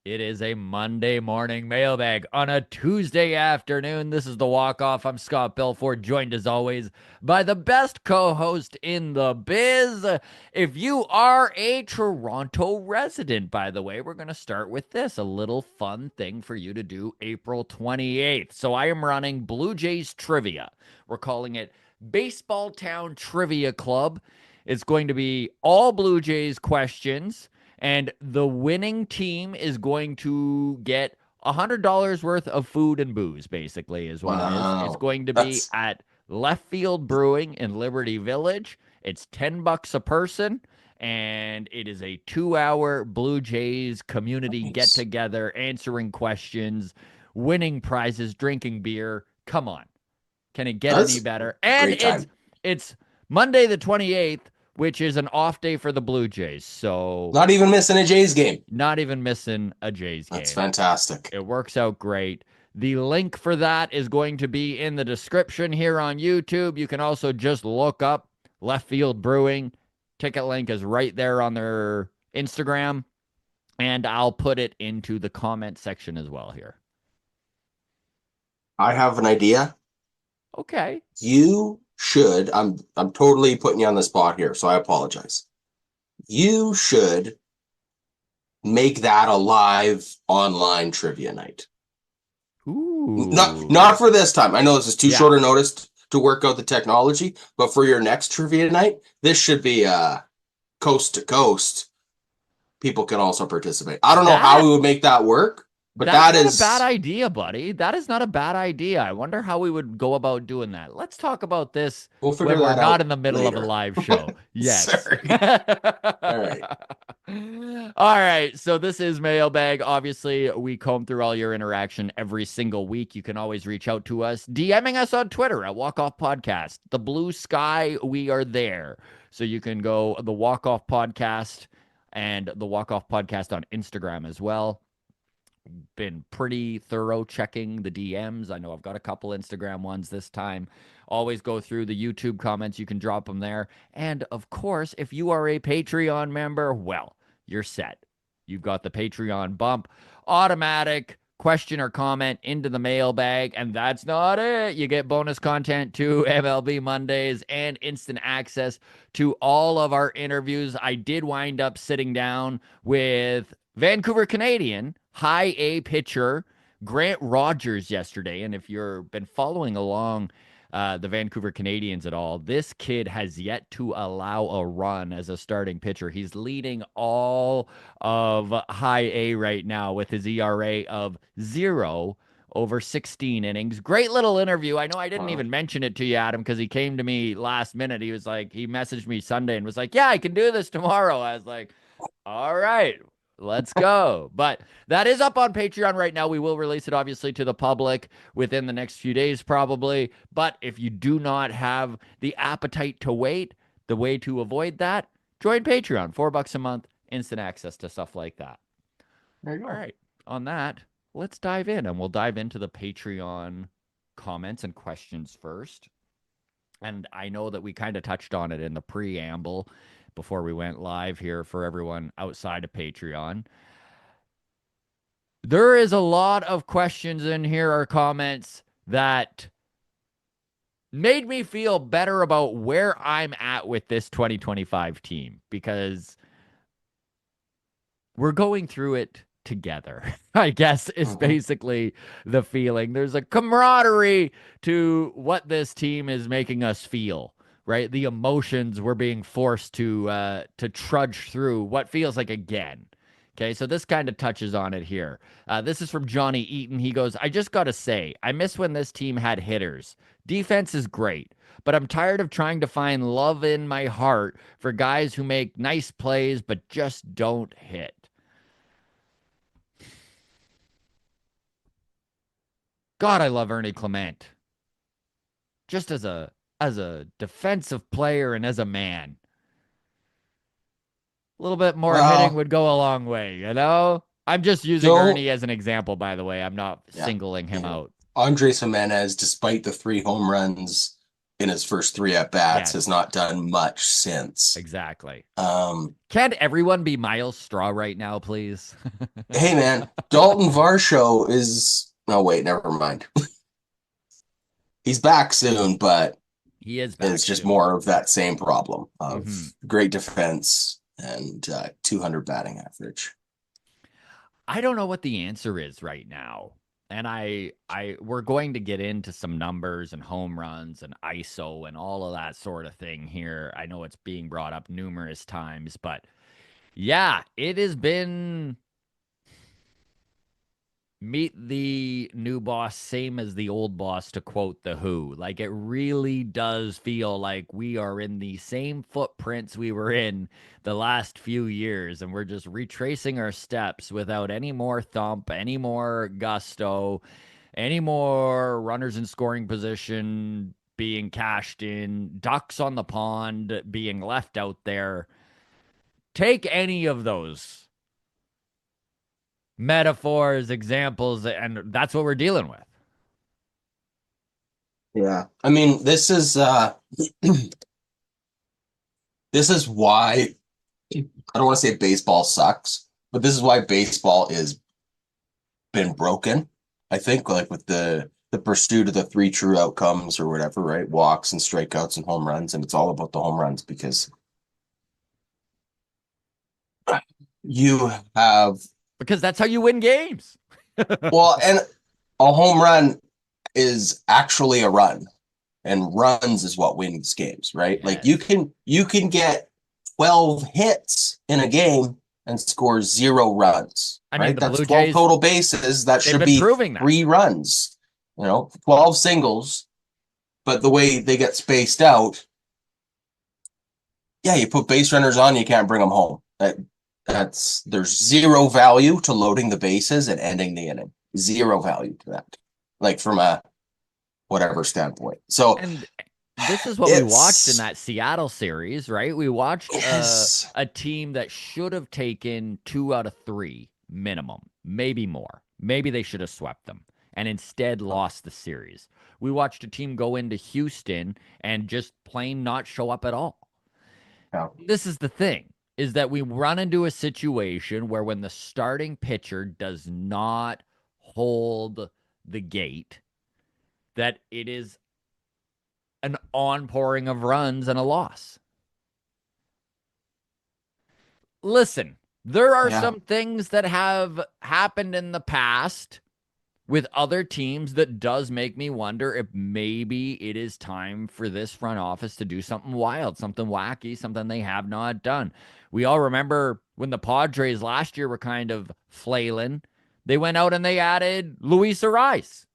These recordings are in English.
It is a Monday morning mailbag on a Tuesday afternoon. This is the walk off. I'm Scott Belfort, joined as always by the best co host in the biz. If you are a Toronto resident, by the way, we're going to start with this a little fun thing for you to do April 28th. So I am running Blue Jays Trivia. We're calling it Baseball Town Trivia Club. It's going to be all Blue Jays questions. And the winning team is going to get $100 worth of food and booze, basically, is what it is. It's Wow. going to be That's at Left Field Brewing in Liberty Village. It's $10 a person, and it is a 2 hour Blue Jays community get nice. together, answering questions, winning prizes, drinking beer. Come on. Can it get any That's better? And great it's time. it's Monday the 28th, which is an off day for the Blue Jays. So Not even missing a Jays game. not even missing a Jays That's game. fantastic. It works out great. The link for that is going to be in the description here on YouTube. You can also just look up Left Field Brewing. Ticket link is right there on their Instagram, and I'll put it into the comment section as well here. I have an idea. Okay. You should, I'm totally putting you on the spot here, so I apologize. You should make that a live online trivia night. Not Ooh. for this time. I know this is too Yeah. short a notice to work out the technology, but for your next trivia night, this should be coast to coast. People can also participate. I don't know how That we would make that work, but That's that not a bad is idea, buddy. That is not a bad idea. I wonder how we would go about doing that. Let's talk about this we'll figure when we're that not out in the middle of a later. live show. Yes. Sorry. All right. All right. So this is Mailbag. Obviously, we comb through all your interaction every single week. You can always reach out to us, DMing us on Twitter at Walk Off Podcast. The Blue Sky, we are there. So you can go the Walk Off Podcast and the Walk Off Podcast on Instagram as well. Been pretty thorough checking the DMs. I know I've got a couple Instagram ones this time. Always go through the YouTube comments. You can drop them there. And of course, if you are a Patreon member, well, you're set. You've got the Patreon bump, automatic question or comment into the mailbag. And that's not it. You get bonus content to MLB Mondays and instant access to all of our interviews. I did wind up sitting down with Vancouver Canadian high A pitcher Grant Rogers yesterday. And if you've been following along the Vancouver Canadians at all, this kid has yet to allow a run as a starting pitcher. He's leading all of high A right now with his ERA of 0 over 16 innings. Great little interview. I know I didn't Wow. even mention it to you, Adam, because he came to me last minute. He was like, he messaged me Sunday and was like, yeah, I can do this tomorrow. I was like, all right, let's go. But that is up on Patreon right now. We will release it obviously to the public within the next few days, probably. But if you do not have the appetite to wait, the way to avoid that, join Patreon. $4 a month, instant access to stuff like that. There you All go. right. On that, let's dive in and we'll dive into the Patreon comments and questions first. And I know that we kind of touched on it in the preamble before we went live here for everyone outside of Patreon. There is a lot of questions in here or comments that made me feel better about where I'm at with this 2025 team because we're going through it together. I guess is Mhm. basically the feeling. There's a camaraderie to what this team is making us feel, right? The emotions we're being forced to trudge through what feels like again. Okay, so this kind of touches on it here. This is from Johnny Eaton. He goes, I just got to say, I miss when this team had hitters. Defense is great, but I'm tired of trying to find love in my heart for guys who make nice plays but just don't hit. God, I love Ernie Clement. Just as a defensive player and as a man. A little bit more hitting Well, would go a long way, you know? I'm just using don't, Ernie as an example, by the way. I'm not yeah, singling him yeah. out. Andres Jimenez, despite the 3 home runs, in his first 3 at bats, has Yes, not done much since. exactly. Um, Can't everyone be Miles Straw right now, please? hey man, Dalton Varsho is. Oh wait, never mind. He's back soon, but He is back it's just soon. more of that same problem of Hmm. great defense and 200 batting average. I don't know what the answer is right now. And we're going to get into some numbers and home runs and ISO and all of that sort of thing here. I know it's being brought up numerous times, but yeah, it has been meet the new boss, same as the old boss, to quote The Who. Like, it really does feel like we are in the same footprints we were in the last few years, and we're just retracing our steps without any more thump, any more gusto, any more runners in scoring position being cashed in, ducks on the pond being left out there. Take any of those metaphors, examples, and that's what we're dealing with. Yeah. I mean, this is why I don't want to say baseball sucks, but this is why baseball is been broken. I think like with the pursuit of the 3 true outcomes or whatever, right? Walks and strikeouts and home runs, and it's all about the home runs because you have Because that's how you win games. well, and a home run is actually a run, and runs is what wins games, right? Like Yes. you can get 12 hits in a game and score 0 runs, I mean, right? the That's Blue 12 Jays, total bases. That they've should been be proving that. 3 runs, 12 singles. But the way they get spaced out, yeah, you put base runners on, you can't bring them home. There's 0 value to loading the bases and ending the inning. 0 value to that. Like from a whatever standpoint. So And this is what we watched in it's that Seattle series, right? We watched yes. a team that should have taken 2 out of 3 minimum, maybe more. Maybe they should have swept them and instead lost the series. We watched a team go into Houston and just plain not show up at all. Yeah. This is the thing, is that we run into a situation where when the starting pitcher does not hold the gate, that it is an onpouring of runs and a loss. Listen, there are Yeah. some things that have happened in the past with other teams that does make me wonder if maybe it is time for this front office to do something wild, something wacky, something they have not done. We all remember when the Padres last year were kind of flailing, they went out and they added Luis Ariz.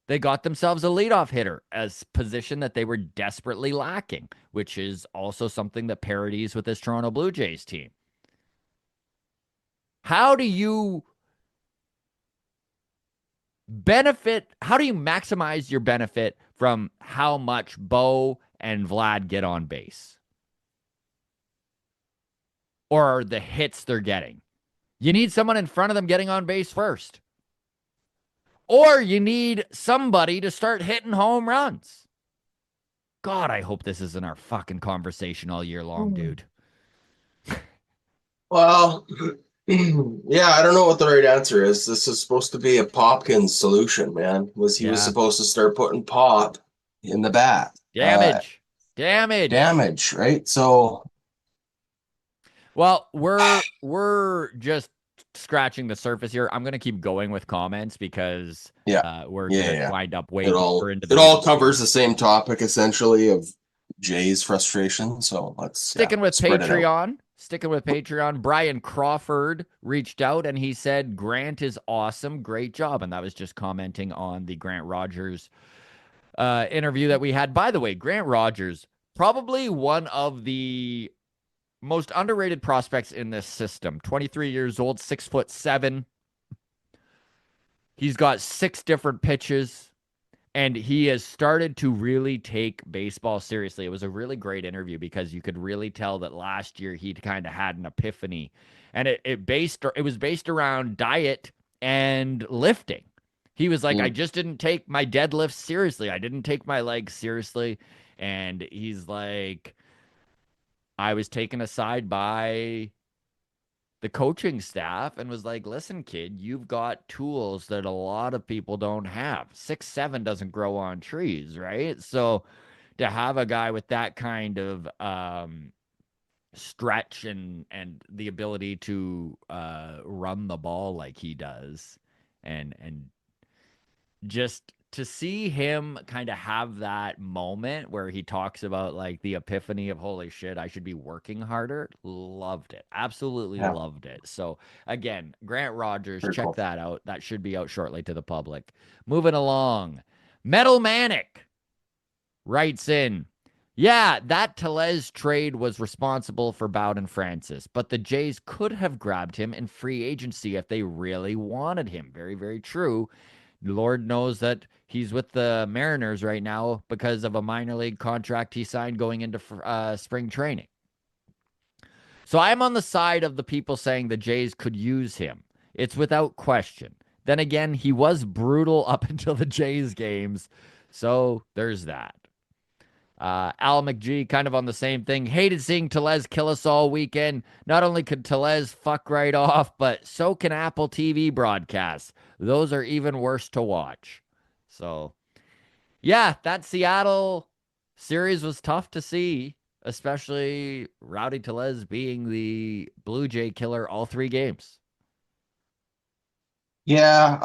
They got themselves a leadoff hitter as position that they were desperately lacking, which is also something that parodies with this Toronto Blue Jays team. How do you how do you maximize your benefit from how much Bo and Vlad get on base or the hits they're getting? You need someone in front of them getting on base first, or you need somebody to start hitting home runs. God, I hope this isn't our fucking conversation all year long, dude. Well, yeah, I don't know what the right answer is. This is supposed to be a Popkins solution, man. He was Yeah. supposed to start putting pop in the bat. Damage. Damage. Damage, right? So Well, we're just scratching the surface here. I'm gonna keep going with comments because yeah, we're yeah, gonna yeah. wind up way It deeper all into the it all weeds covers here. the same topic essentially of Jay's frustration. So let's Sticking with spread it out. Patreon. Sticking with Patreon. Brian Crawford reached out and he said Grant is awesome. Great job. And that was just commenting on the Grant Rogers interview that we had. By the way, Grant Rogers, probably one of the most underrated prospects in this system. 23 years old, 6'7". He's got 6 different pitches, and he has started to really take baseball seriously. It was a really great interview because you could really tell that last year he'd kind of had an epiphany, and it was based around diet and lifting. He was like, I Mm. just didn't take my deadlifts seriously. I didn't take my legs seriously. And he's like, I was taken aside by the coaching staff and was like, listen, kid, you've got tools that a lot of people don't have. 6'7" doesn't grow on trees, right? So to have a guy with that kind of stretch and the ability to run the ball like he does, and just to see him kind of have that moment where he talks about like the epiphany of holy shit, I should be working harder. Loved it. Absolutely Yeah, loved it. So again, Grant Rogers, very check cool. that out. That should be out shortly to the public. Moving along. Metal Manic writes in, yeah, that Tellez trade was responsible for Bowden Francis, but the Jays could have grabbed him in free agency if they really wanted him. Very, very true. Lord knows that he's with the Mariners right now because of a minor league contract he signed going into spring training. So I'm on the side of the people saying the Jays could use him. It's without question. Then again, he was brutal up until the Jays games. So there's that. Al McGee kind of on the same thing. Hated seeing Tellez kill us all weekend. Not only could Tellez fuck right off, but so can Apple TV broadcasts. Those are even worse to watch. So, yeah, that Seattle series was tough to see, especially Rowdy Tellez being the Blue Jay killer all 3 games. Yeah,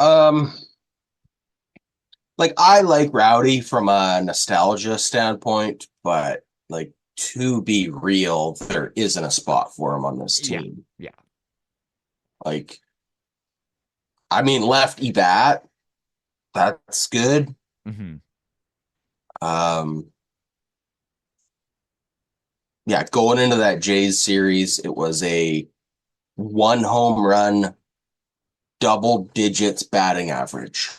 like I like Rowdy from a nostalgia standpoint, but like to be real, there isn't a spot for him on this Yeah, team. yeah. Like, I mean, lefty bat, that's good. Mm-hmm. Um, yeah, going into that Jays series, it was a one home run, double digits batting average.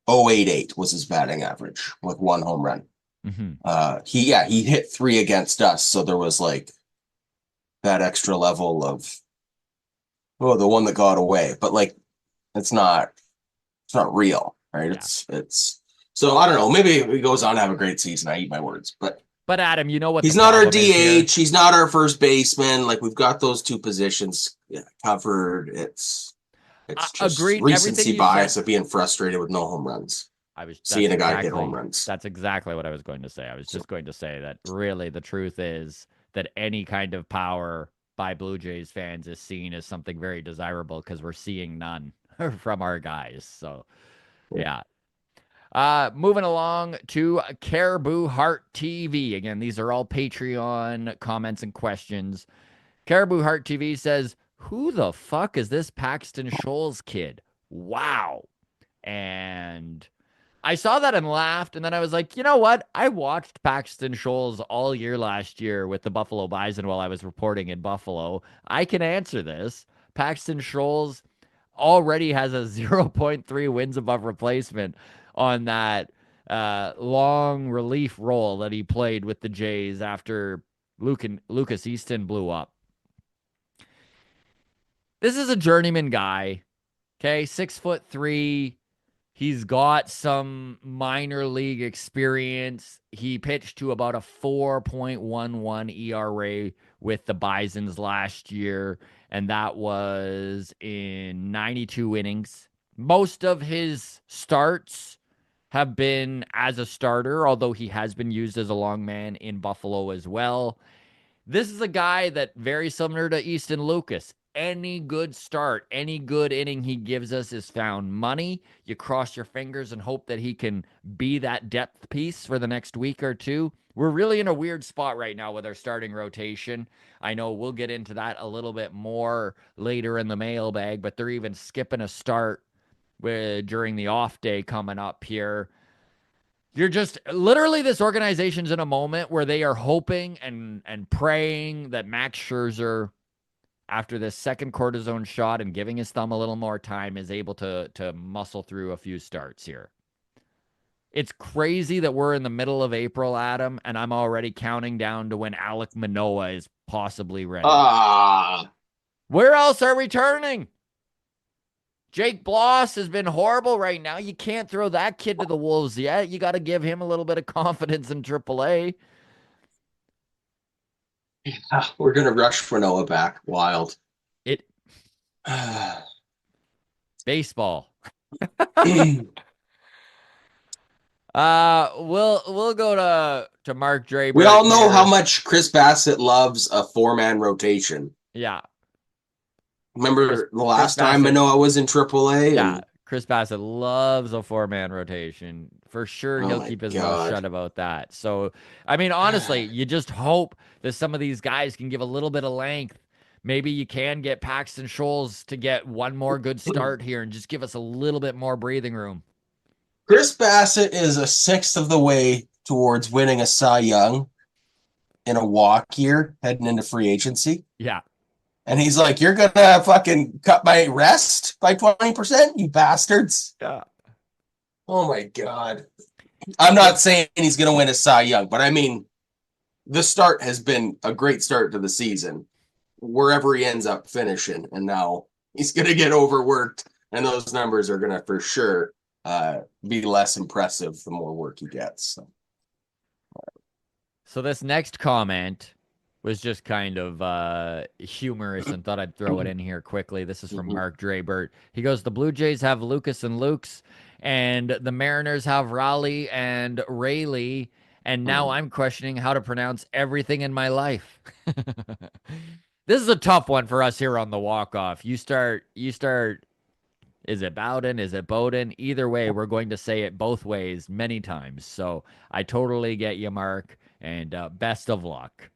0.88 was his batting average with one home run. Mm-hmm. He hit 3 against us, so there was like that extra level of the one that got away. But like it's not real, right? Yeah. It's so I don't know. Maybe he goes on to have a great season. I eat my words, but But Adam, you know what the he's not our problem is here? DH. He's not our first baseman. Like we've got those two positions covered. It's just Agreed. Everything recency you said. bias of being frustrated with no home runs. I was Seeing a guy hit home runs. that's exactly what I was going to say. I was So just going to say that really the truth is that any kind of power by Blue Jays fans is seen as something very desirable because we're seeing none from our guys. So yeah. Moving along to Caribou Heart TV. Again, these are all Patreon comments and questions. Caribou Heart TV says, who the fuck is this Paxton Scholes kid? Wow. And I saw that and laughed, and then I was like, you know what? I watched Paxton Scholes all year last year with the Buffalo Bison while I was reporting in Buffalo. I can answer this. Paxton Scholes already has a 0.3 wins above replacement on that long relief role that he played with the Jays after Lucas Easton blew up. This is a journeyman guy. Okay, 6'3". He's got some minor league experience. He pitched to about a 4.11 ERA with the Bisons last year, and that was in 92 innings. Most of his starts have been as a starter, although he has been used as a long man in Buffalo as well. This is a guy that very similar to Easton Lucas. Any good start, any good inning he gives us is found money. You cross your fingers and hope that he can be that depth piece for the next week or two. We're really in a weird spot right now with our starting rotation. I know we'll get into that a little bit more later in the mailbag, but they're even skipping a start during the off day coming up here. You're just literally this organization's in a moment where they are hoping and praying that Max Scherzer, after this second cortisone shot and giving his thumb a little more time, is able to muscle through a few starts here. It's crazy that we're in the middle of April, Adam, and I'm already counting down to when Alek Manoah is possibly ready. ah, Where else are we turning? Jake Bloss has been horrible right now. You can't throw that kid to the wolves yet. You got to give him a little bit of confidence in AAA. We're gonna rush Manoa back. Wild. It baseball. We'll go to Mark We Drabert all know how here. much Chris Bassitt loves a 4-man rotation. Yeah, Remember the Chris last time Bassitt. Manoa was in AAA? Yeah, And Chris Bassitt loves a 4-man rotation. For sure, oh he'll my keep his mouth God. shut about that. So, I mean, honestly, you just hope that some of these guys can give a little bit of length. Maybe you can get Paxton Scholes to get one more good start here and just give us a little bit more breathing room. Chris Bassitt is a sixth of the way towards winning a Cy Young in a walk year heading into free agency. Yeah. And he's like, you're going to fucking cut my rest by 20%, you bastards. Yeah. Oh my God. I'm not saying he's going to win a Cy Young, but I mean, the start has been a great start to the season, wherever he ends up finishing. And now he's going to get overworked, and those numbers are going to for sure be less impressive the more work he gets. So this next comment was just kind of humorous and thought I'd throw it in here quickly. This is from Mark Drabert. He goes, the Blue Jays have Lucas and Lukes, and the Mariners have Raleigh and Rayleigh, and now I'm questioning how to pronounce everything in my life. This is a tough one for us here on the walk-off. You start, is it Bowden? Is it Bowden? Either way, we're going to say it both ways many times. So I totally get you, Mark, and best of luck.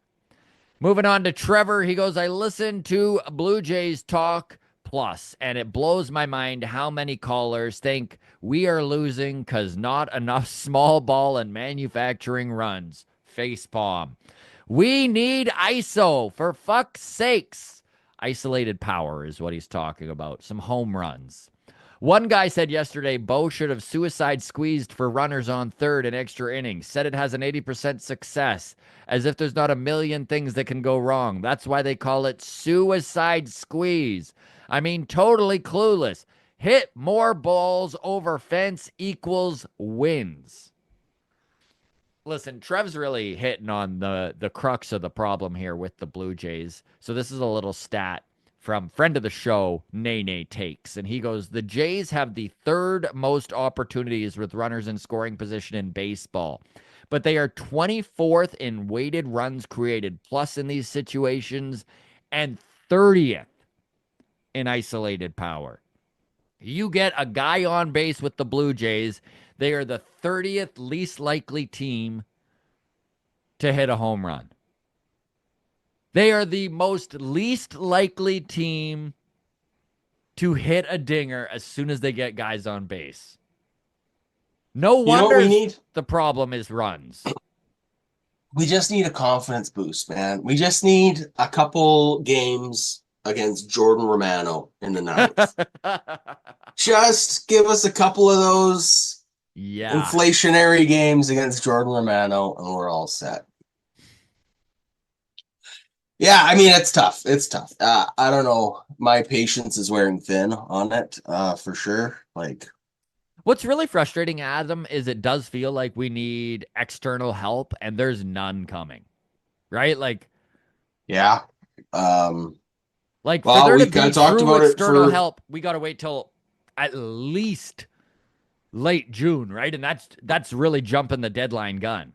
Moving on to Trevor. He goes, I listened to Blue Jays Talk Plus, and it blows my mind how many callers think we are losing because not enough small ball and manufacturing runs. Facepalm. We need ISO, for fuck's sakes. Isolated power is what he's talking about. Some home runs. One guy said yesterday Bo should have suicide squeezed for runners on third in extra innings. Said it has an 80% success, as if there's not a million things that can go wrong. That's why they call it suicide squeeze. I mean, totally clueless. Hit more balls over fence equals wins. Listen, Trev's really hitting on the crux of the problem here with the Blue Jays. So this is a little stat from friend of the show, Nene Takes. And he goes, the Jays have the third most opportunities with runners in scoring position in baseball, but they are 24th in weighted runs created plus in these situations and 30th in isolated power. You get a guy on base with the Blue Jays, they are the 30th least likely team to hit a home run. They are the most least likely team to hit a dinger as soon as they get guys on base. No You know what we wonder need? the problem is runs. We just need a confidence boost, man. We just need a couple games against Jordan Romano in the ninth. Just give us a couple of those Yeah. inflationary games against Jordan Romano, and we're all set. Yeah, I mean, it's tough. It's tough. I don't know. My patience is wearing thin on it, for sure. Like, What's really frustrating, Adam, is it does feel like we need external help and there's none coming. Right? yeah. For Well, there to we be talked true about it external for, help, we got to wait till at least late June, right? And that's really jumping the deadline gun.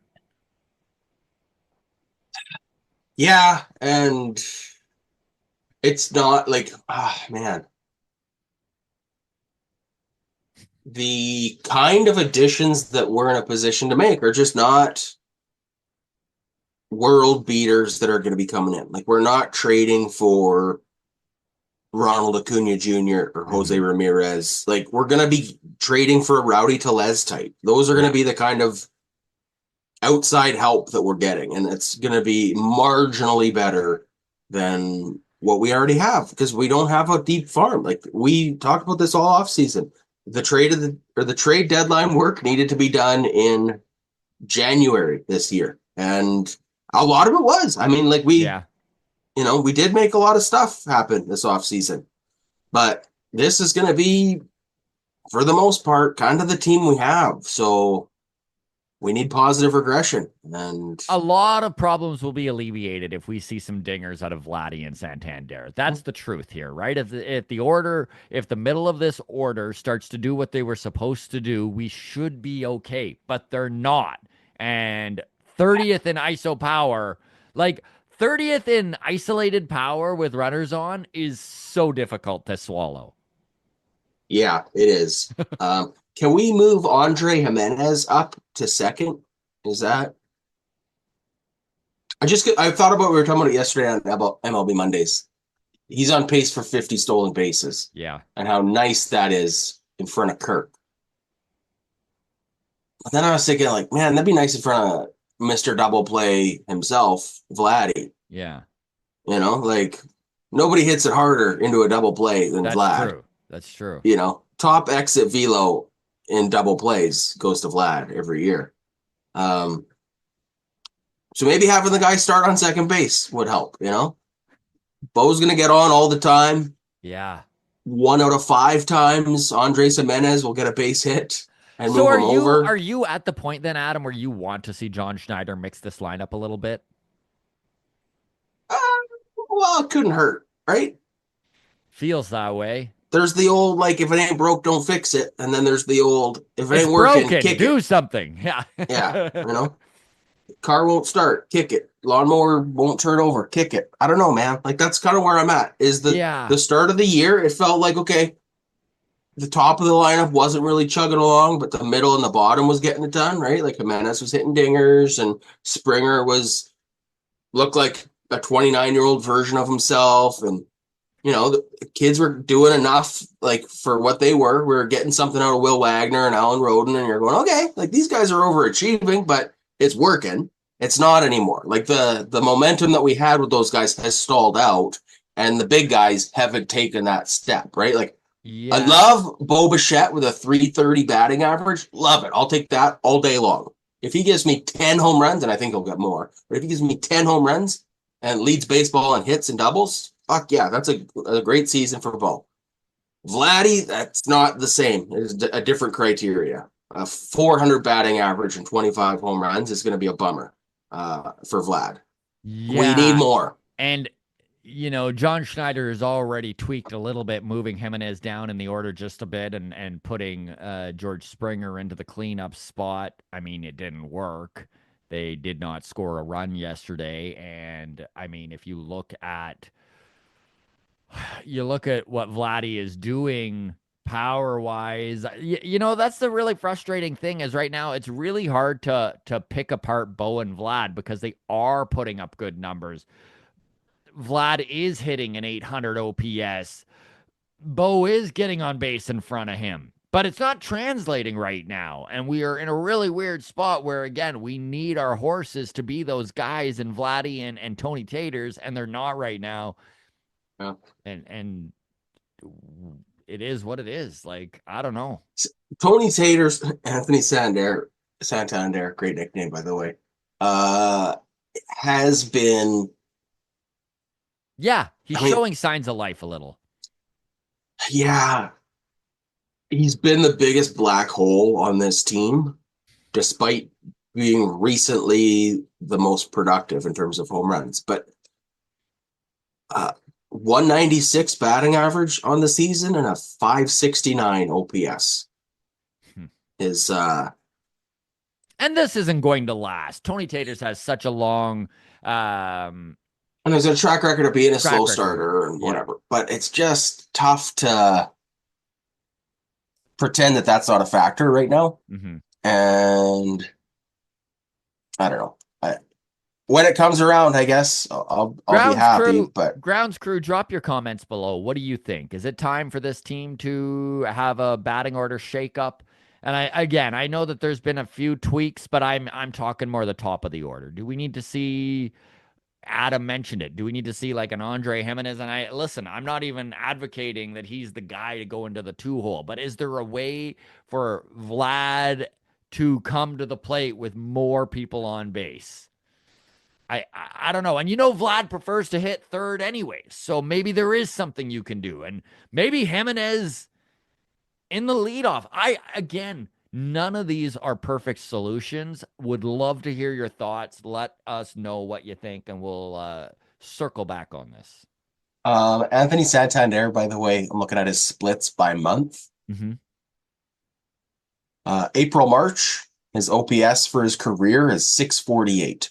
yeah, and it's not like, man. The kind of additions that we're in a position to make are just not world beaters that are going to be coming in. Like, we're not trading for Ronald Acuna Jr. or Jose Ramirez. Like, we're going to be trading for a Rowdy Tellez type. Those are going to be the kind of outside help that we're getting, and it's going to be marginally better than what we already have because we don't have a deep farm. Like, we talked about this all off season. The trade deadline work needed to be done in January this year, and a lot of it was. I mean, like, we did make a lot of stuff happen this off season, but this is going to be, for the most part, kind of the team we have. So we need positive regression. And A lot of problems will be alleviated if we see some dingers out of Vladdy and Santander. That's the truth here, right? If the middle of this order starts to do what they were supposed to do, we should be okay, but they're not. And 30th in ISO power, like 30th in isolated power with runners on is so difficult to swallow. yeah, it is. Can we move Andre Jimenez up to second? Is that I thought about we were talking about it yesterday on about MLB Mondays. He's on pace for 50 stolen bases Yeah. and how nice that is in front of Kirk. But then I was thinking, like, man, that'd be nice in front of Mr. Double Play himself, Vladdy. Yeah. Like nobody hits it harder into a double play than That's Vlad. true. That's true. Top exit velo in double plays goes to Vlad every year. Um, so maybe having the guy start on second base would help. Bo's going to get on all the time. Yeah. 1 out of 5 times, Andres Jimenez will get a base hit and So move are him over. you at the point then, Adam, where you want to see John Schneider mix this lineup a little bit? Uh, well, it couldn't hurt, right? Feels that way. There's the old, like, if it ain't broke, don't fix it. And then there's the old, if it It's ain't working, broken. kick Do it. something. Yeah. Yeah. Car won't start, kick it. Lawnmower won't turn over, kick it. I don't know, man. Like, that's kind of where I'm at. Is Yeah. the start of the year, it felt like, okay, the top of the lineup wasn't really chugging along, but the middle and the bottom was getting it done, right? Like Jimenez was hitting dingers, and Springer looked like a 29-year-old version of himself, and the kids were doing enough, like, for what they were. We were getting something out of Will Wagner and Alan Roden, and you're going, okay, like, these guys are overachieving, but it's working. It's not anymore. Like the momentum that we had with those guys has stalled out, and the big guys haven't taken that step, right? Like, I Yeah. love Bo Bichette with a 330 batting average. Love it. I'll take that all day long. If he gives me 10 home runs, and I think he'll get more, but if he gives me 10 home runs and leads baseball in hits and doubles, fuck yeah, that's a great season for Bo. Vladdy, that's not the same. It's a different criteria. A 400 batting average and 25 home runs is going to be a bummer for Vlad. We need Yeah. more. And John Schneider has already tweaked a little bit, moving Jimenez down in the order just a bit and putting George Springer into the cleanup spot. I mean, it didn't work. They did not score a run yesterday. And I mean, if you look at what Vladdy is doing power wise, that's the really frustrating thing is right now it's really hard to pick apart Bo and Vlad because they are putting up good numbers. Vlad is hitting an 800 OPS. Bo is getting on base in front of him, but it's not translating right now. And we are in a really weird spot where, again, we need our horses to be those guys in Vladdy and Tony Taters, and they're not right now. Yeah. And it is what it is. Like, I don't know. Tony Taters, Anthony Santander, great nickname, by the way, has been, Yeah, he's I mean, showing signs of life a little. yeah, he's been the biggest black hole on this team, despite being recently the most productive in terms of home runs. But 196 batting average on the season and a 569 OPS Hmm. is And this isn't going to last. Tony Taters has such a long and there's a track record of being a track slow record. starter and Yeah. whatever. But it's just tough to pretend that that's not a factor right now. Mm-hmm. And I don't know. When it comes around, I guess I'll be happy. But Grounds crew, drop your comments below. What do you think? Is it time for this team to have a batting order shakeup? And I know that there's been a few tweaks, but I'm talking more the top of the order. Do we need to see? Adam mentioned it. Do we need to see like an Andre Jimenez? And I'm not even advocating that he's the guy to go into the 2-hole, but is there a way for Vlad to come to the plate with more people on base? I don't know. And you know, Vlad prefers to hit third anyways. So maybe there is something you can do. And maybe Jimenez in the leadoff. Again, none of these are perfect solutions. Would love to hear your thoughts. Let us know what you think, and we'll circle back on this. Anthony Santander, by the way, I'm looking at his splits by month. Mm-hmm. April, March, his OPS for his career is 648.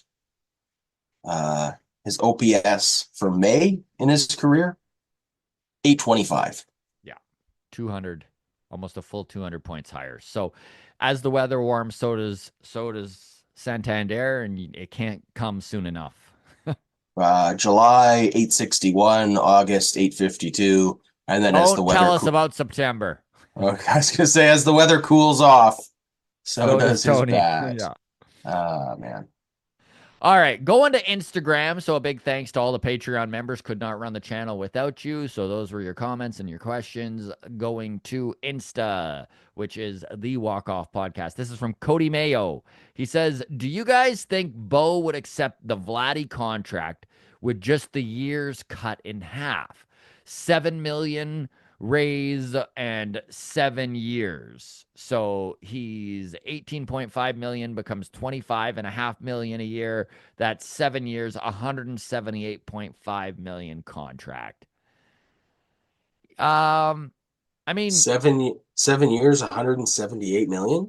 His OPS for May in his career, 825. Yeah, 200, almost a full 200 points higher. So as the weather warms, so does Santander, and it can't come soon enough. July 861, August 852, and then as the Don't weather tell us about September. okay, I was gonna say as the weather cools off, so So does does his Tony. bat. Yeah. Ah, man. All right, going to Instagram. So a big thanks to all the Patreon members. Could not run the channel without you. So those were your comments and your questions. Going to Insta, which is the Walk Off Podcast. This is from Cody Mayo. He says, "Do you guys think Bo would accept the Vladdy contract with just the years cut in half? 7 million raise and 7 years. So he's 18.5 million, becomes 25.5 million a year. That's 7 years, 178.5 million contract. I mean, 7 years, 178 million.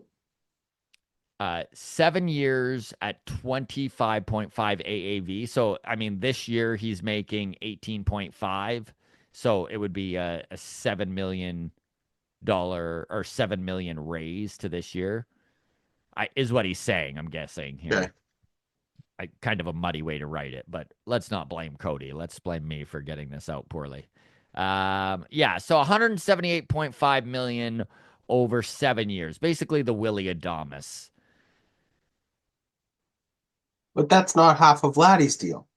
7 years at 25.5 AAV. So I mean, this year he's making 18.5. So it would be a $7 million or 7 million raise to this year. Is what he's saying, I'm guessing Okay. here. Kind of a muddy way to write it, but let's not blame Cody. Let's blame me for getting this out poorly. Yeah, so 178.5 million over 7 years. Basically the Willie Adamas. But that's not half of Vladdy's deal.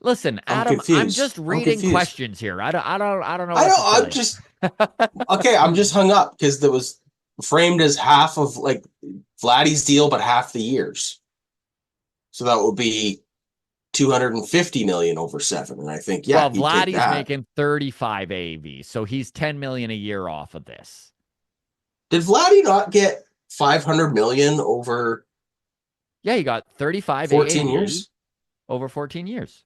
Listen, I'm Adam, I'm confused. just I'm reading confused. questions here. I don't know I what to don't, tell I'm you. just okay. I'm just hung up because that was framed as half of like Vladdy's deal, but half the years. So that would be 250 million over 7. And I think, yeah, Well, he'd take Vladdy's that. making 35 AV, so he's 10 million a year off of this. Did Vladdy not get 500 million over Yeah, he got 35 14 AAV years? over 14 years.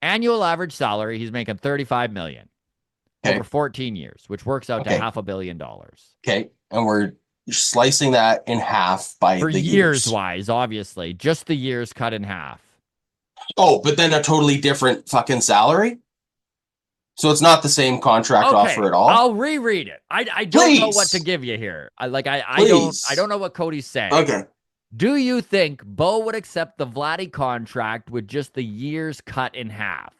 Annual average salary, he's making 35 million Okay. over 14 years, which works out to Okay. $500 million. Okay. And we're slicing that in half by For the years years. wise, obviously, just the years cut in half. Oh, but then a totally different fucking salary? So it's not the same contract offer at all? I'll reread it. I don't know what to give you here. I don't know what Cody's saying. Okay. Do you think Bo would accept the Vladdy contract with just the years cut in half?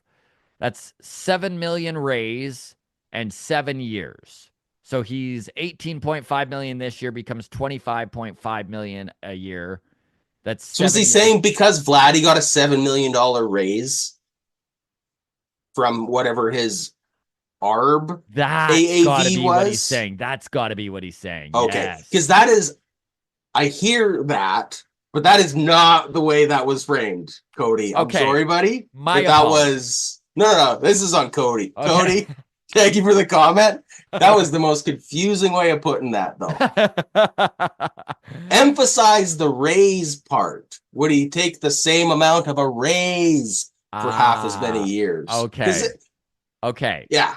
That's 7 million raise and 7 years. So he's 18.5 million this year, becomes 25.5 million a year. That's So is he years. saying because Vladdy got a $7 million raise from whatever his ARB That's got to AAV be was? what he's saying. That's got to be what he's saying. Okay. Yes. Because that is, I hear that, but that is not the way that was framed, Cody. I'm Okay. sorry, buddy. My but that apologies. was, no. This is on Cody. Okay. Cody, thank you for the comment. That was the most confusing way of putting that, though. Emphasize the raise part. Would he take the same amount of a raise for half as many years? Okay. Okay. Yeah.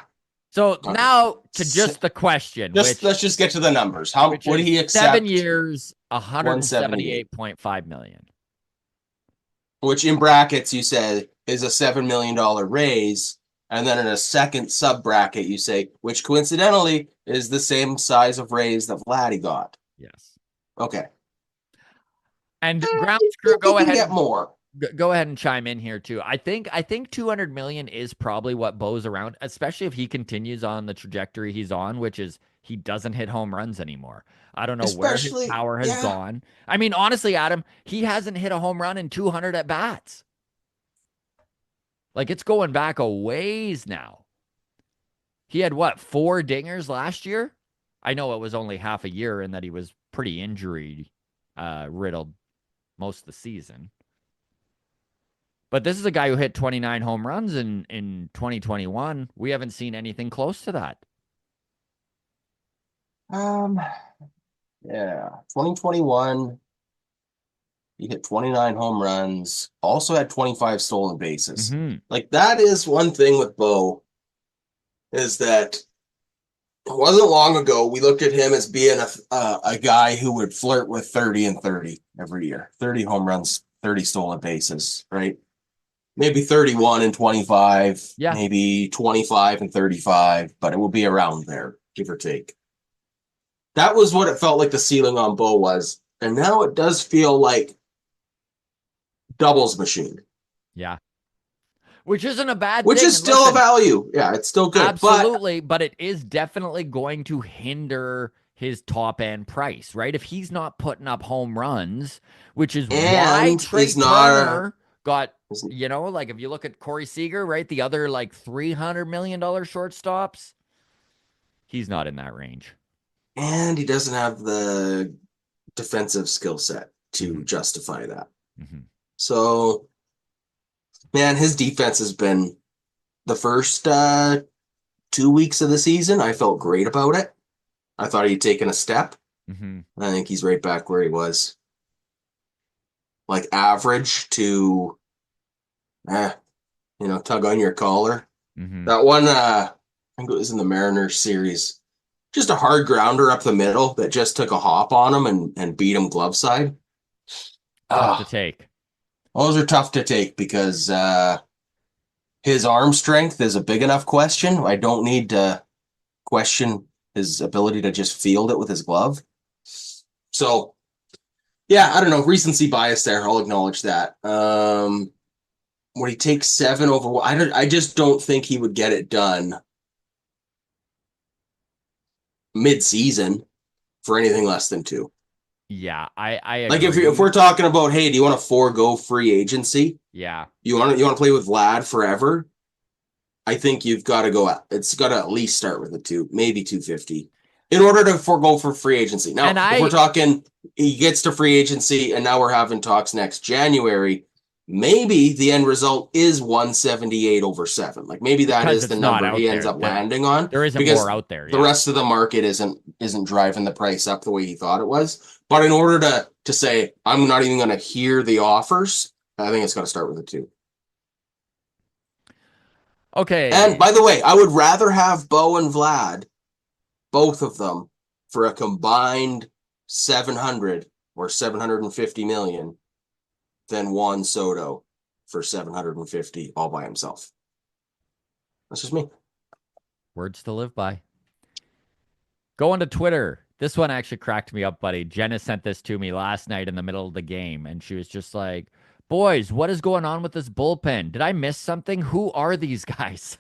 So now to just the question. Let's just get to the numbers. How would he accept 7 years, 178.5 million. Which in brackets you said is a $7 million raise. And then in a second sub bracket, you say, which coincidentally is the same size of raise that Vladdy got. Yes. Okay. And ground crew, go ahead. Get more. Go ahead and chime in here too. I think 200 million is probably what Bo's around, especially if he continues on the trajectory he's on, which is he doesn't hit home runs anymore. I don't know where his power has gone. I mean, honestly, Adam, he hasn't hit a home run in 200 at bats. Like, it's going back a ways now. He had what, 4 dingers last year? I know it was only half a year and that he was pretty injury riddled most of the season. But this is a guy who hit 29 home runs in 2021. We haven't seen anything close to that. Um, yeah, 2021, he hit 29 home runs, also had 25 stolen bases. Mm-hmm. Like that is one thing with Bo, is that it wasn't long ago we looked at him as being a guy who would flirt with 30 and 30 every year. 30 home runs, 30 stolen bases, right? Maybe 31 and 25, Yeah. maybe 25 and 35, but it will be around there, give or take. That was what it felt like the ceiling on Bo was. And now it does feel like doubles machine, Yeah. Which isn't a bad which thing. is And still a listen, value. Yeah, it's still good. But absolutely, but it is definitely going to hinder his top end price, right? If he's not putting up home runs, which is why and Trey is not Turner got, like if you look at Corey Seager, right? The other like $300 million shortstops, he's not in that range. and he doesn't have the defensive skill set to Mm-hmm. justify that. Mm-hmm. So, man, his defense has been the first 2 weeks of the season. I felt great about it. I thought he'd taken a step. Mm-hmm. I think he's right back where he was. Like average to, eh, tug on your collar. Mm-hmm. That one, I think it was in the Mariners series. Just a hard grounder up the middle that just took a hop on him and beat him glove side. Tough to Ah, take. those are tough to take because his arm strength is a big enough question. I don't need to question his ability to just field it with his glove. So, yeah, I don't know. Recency bias there. I'll acknowledge that. When he takes 7 over, I just don't think he would get it done mid-season for anything less than 2. Yeah, I Like if agree. we're talking about, hey, do you want to forego free agency? Yeah. You want to play with Vlad forever? I think you've got to go. It's got to at least start with a 2, maybe 250, in order to forego for free agency. And Now, if we're I talking, he gets to free agency, and now we're having talks next January. Maybe the end result is 178 over 7. Like maybe that because is the it's not number he out ends there. up landing on There isn't more because out there. the Yeah. rest of the market isn't driving the price up the way he thought it was. But in order to say I'm not even going to hear the offers, I think it's going to start with a 2. And Okay. by the way, I would rather have Bo and Vlad, both of them, for a combined 700 or 750 million than Juan Soto for 750 all by himself. That's just me. Words to live by. Going to Twitter. This one actually cracked me up, buddy. Jenna sent this to me last night in the middle of the game, and she was just like, "Boys, what is going on with this bullpen? Did I miss something? Who are these guys?"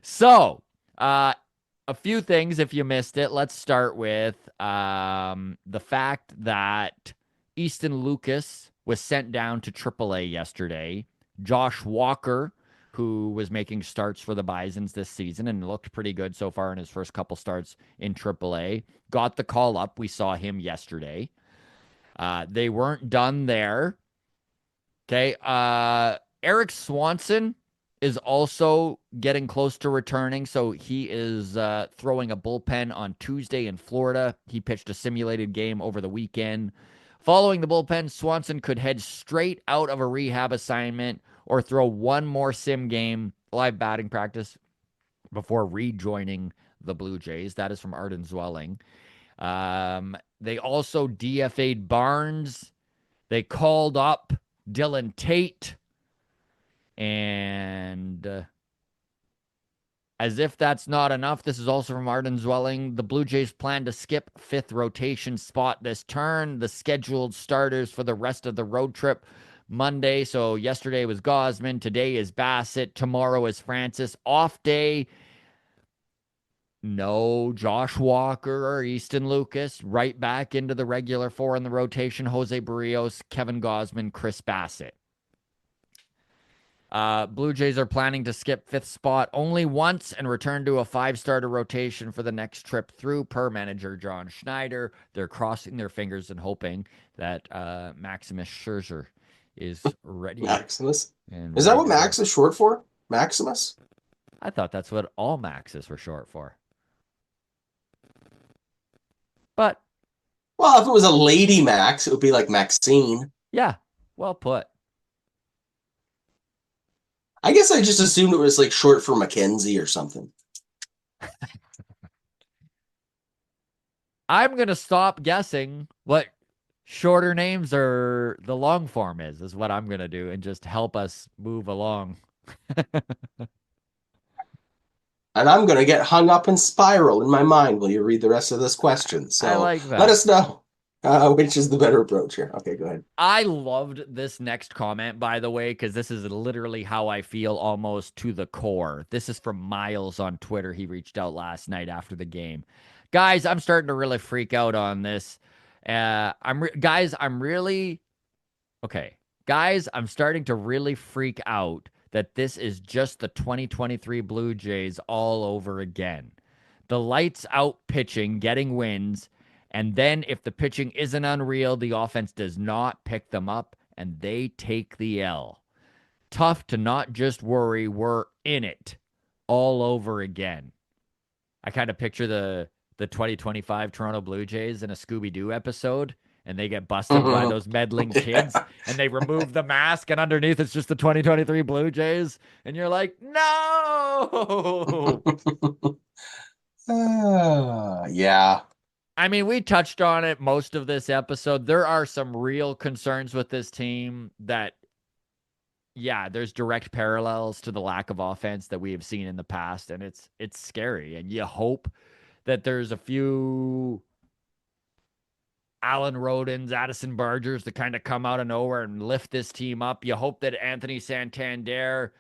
So, a few things if you missed it. Let's start with the fact that Easton Lucas was sent down to AAA yesterday. Josh Walker, who was making starts for the Bisons this season and looked pretty good so far in his first couple starts in AAA, got the call up. We saw him yesterday. They weren't done there. Okay. Eric Swanson is also getting close to returning. So he is throwing a bullpen on Tuesday in Florida. He pitched a simulated game over the weekend. Following the bullpen, Swanson could head straight out of a rehab assignment or throw one more sim game, live batting practice, before rejoining the Blue Jays. That is from Arden Zwelling. They also DFA'd Barnes. They called up Dylan Tate. And as if that's not enough, this is also from Arden Zwelling. The Blue Jays plan to skip 5th rotation spot this turn. The scheduled starters for the rest of the road trip Monday. So yesterday was Gausman. Today is Bassitt. Tomorrow is Francis. Off day. No Josh Walker or Easton Lucas. Right back into the regular 4 in the rotation. Jose Barrios, Kevin Gausman, Chris Bassitt. Blue Jays are planning to skip fifth spot only once and return to a five-starter rotation for the next trip through, per manager John Schneider. They're crossing their fingers and hoping that Maximus Scherzer is ready Maximus. and Is that ready what to go. Max is short for? Maximus? I thought that's what all Maxes were short for. But Well, if it was a lady Max, it would be like Maxine. yeah, well put. I guess I just assumed it was like short for Mackenzie or something. I'm going to stop guessing what shorter names or the long form is what I'm going to do and just help us move along. And I'm going to get hung up and spiral in my mind while you read the rest of this question. I So like let that. us know which is the better approach here. Okay, go ahead. I loved this next comment, by the way, because this is literally how I feel almost to the core. This is from Miles on Twitter. He reached out last night after the game. Guys, I'm starting to really freak out on this. I'm really okay. Guys, I'm starting to really freak out that this is just the 2023 Blue Jays all over again. The lights out pitching, getting wins, and then if the pitching isn't unreal, the offense does not pick them up and they take the L. Tough to not just worry we're in it all over again. I kind of picture the 2025 Toronto Blue Jays in a Scooby-Doo episode, and they get busted by those meddling kids, and they remove the mask, and underneath it's just the 2023 Blue Jays, and you're like, no. Yeah. I mean, we touched on it most of this episode. There are some real concerns with this team that, yeah, there's direct parallels to the lack of offense that we have seen in the past, and it's scary. And you hope that there's a few Alan Rodens, Addison Bargers that kind of come out of nowhere and lift this team up. You hope that Anthony Santander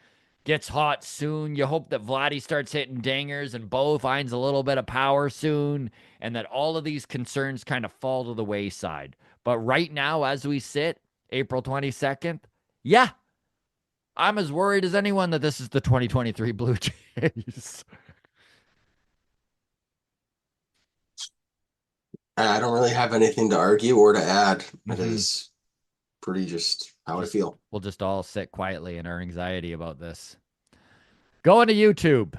gets hot soon. You hope that Vladdy starts hitting dingers and Bo finds a little bit of power soon, and that all of these concerns kind of fall to the wayside. But right now, as we sit, April 22nd, yeah, I'm as worried as anyone that this is the 2023 Blue Jays. I don't really have anything to argue or to add. It is pretty just how I feel. We'll just all sit quietly in our anxiety about this. Going to YouTube.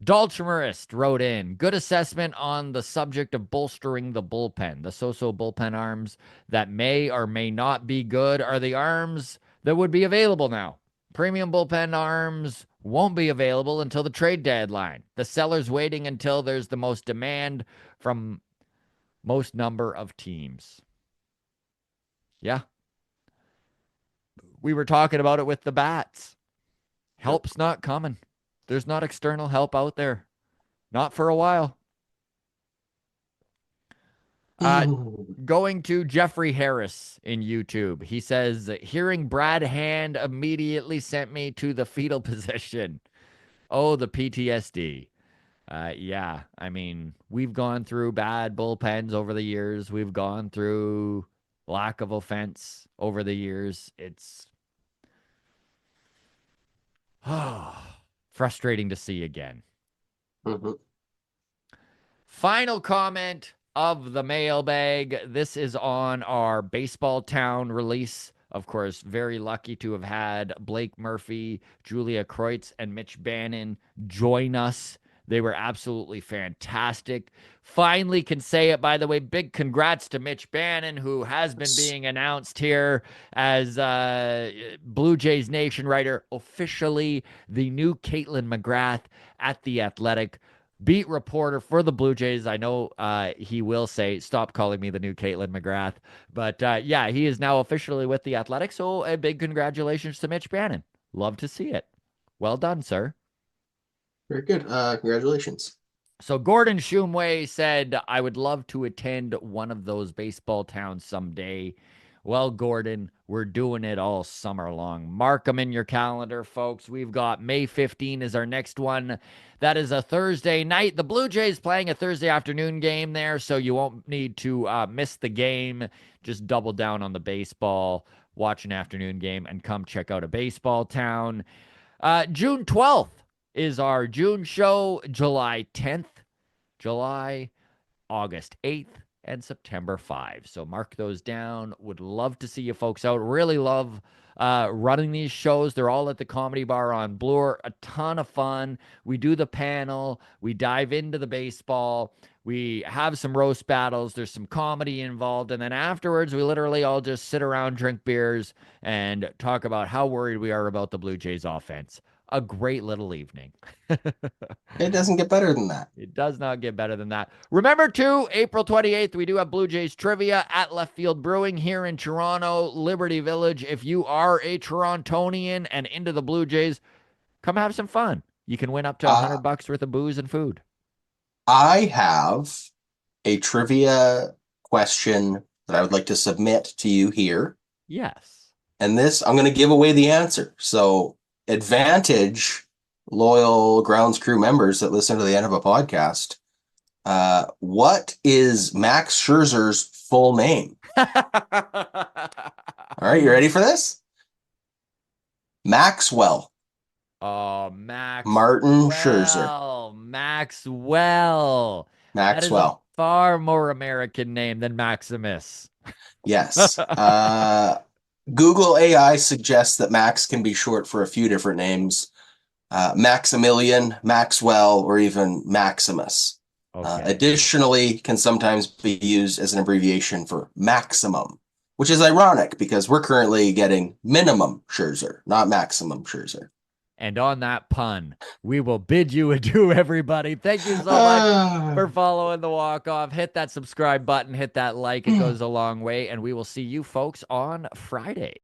Dalchimerist wrote in, good assessment on the subject of bolstering the bullpen. The so-so bullpen arms that may or may not be good are the arms that would be available now. Premium bullpen arms won't be available until the trade deadline. The seller's waiting until there's the most demand from most number of teams. Yeah. We were talking about it with the bats. Help's not coming. There's not external help out there. Not for a while. Going to Jeffrey Harris in YouTube. He says, hearing Brad Hand immediately sent me to the fetal position. Oh, the PTSD. Yeah, I mean, we've gone through bad bullpens over the years. We've gone through lack of offense over the years. It's frustrating to see again. Final comment of the mailbag. This is on our Baseball Town release. Of course, very lucky to have had Blake Murphy, Julia Kreutz, and Mitch Bannon join us. They were absolutely fantastic. Finally can say it, by the way. Big congrats to Mitch Bannon, who has been being announced here as Blue Jays Nation writer, officially the new Caitlin McGrath at The Athletic. Beat reporter for the Blue Jays. I know he will say, stop calling me the new Caitlin McGrath. But yeah, he is now officially with The Athletic. So a big congratulations to Mitch Bannon. Love to see it. Well done, sir. Very good. Congratulations. So Gordon Shumway said, I would love to attend one of those baseball towns someday. Well, Gordon, we're doing it all summer long. Mark them in your calendar, folks. We've got May 15 is our next one. That is a Thursday night. The Blue Jays playing a Thursday afternoon game there, so you won't need to miss the game. Just double down on the baseball. watch an afternoon game, and come check out a baseball town. June 12th is our June show, July 10th, July, August 8th, and September 5. So mark those down. Would love to see you folks out. Really love running these shows. They're all at the Comedy Bar on Bloor. A ton of fun. We do the panel. We dive into the baseball. We have some roast battles. There's some comedy involved. And then afterwards, we literally all just sit around, drink beers, and talk about how worried we are about the Blue Jays offense. A great little evening. It doesn't get better than that. It does not get better than that. Remember, too, April 28th, we do have Blue Jays trivia at Left Field Brewing here in Toronto, Liberty Village. If you are a Torontonian and into the Blue Jays, come have some fun. You can win up to $100 worth of booze and food. I have a trivia question that I would like to submit to you here. Yes. And this, I'm going to give away the answer. So, advantage loyal grounds crew members that listen to the end of a podcast. What is Max Scherzer's full name? All right, you ready for this? Maxwell. Oh, Max. Martin Scherzer. Maxwell. That is a Maxwell. far more American name than Maximus. Yes. Google AI suggests that Max can be short for a few different names. Maximilian, Maxwell, or even Maximus. Okay. Additionally, can sometimes be used as an abbreviation for maximum, which is ironic because we're currently getting minimum Scherzer, not maximum Scherzer. And on that pun, we will bid you adieu, everybody. Thank you so much for following the walk-off. Hit that subscribe button, hit that like. It goes a long way, and we will see you folks on Friday.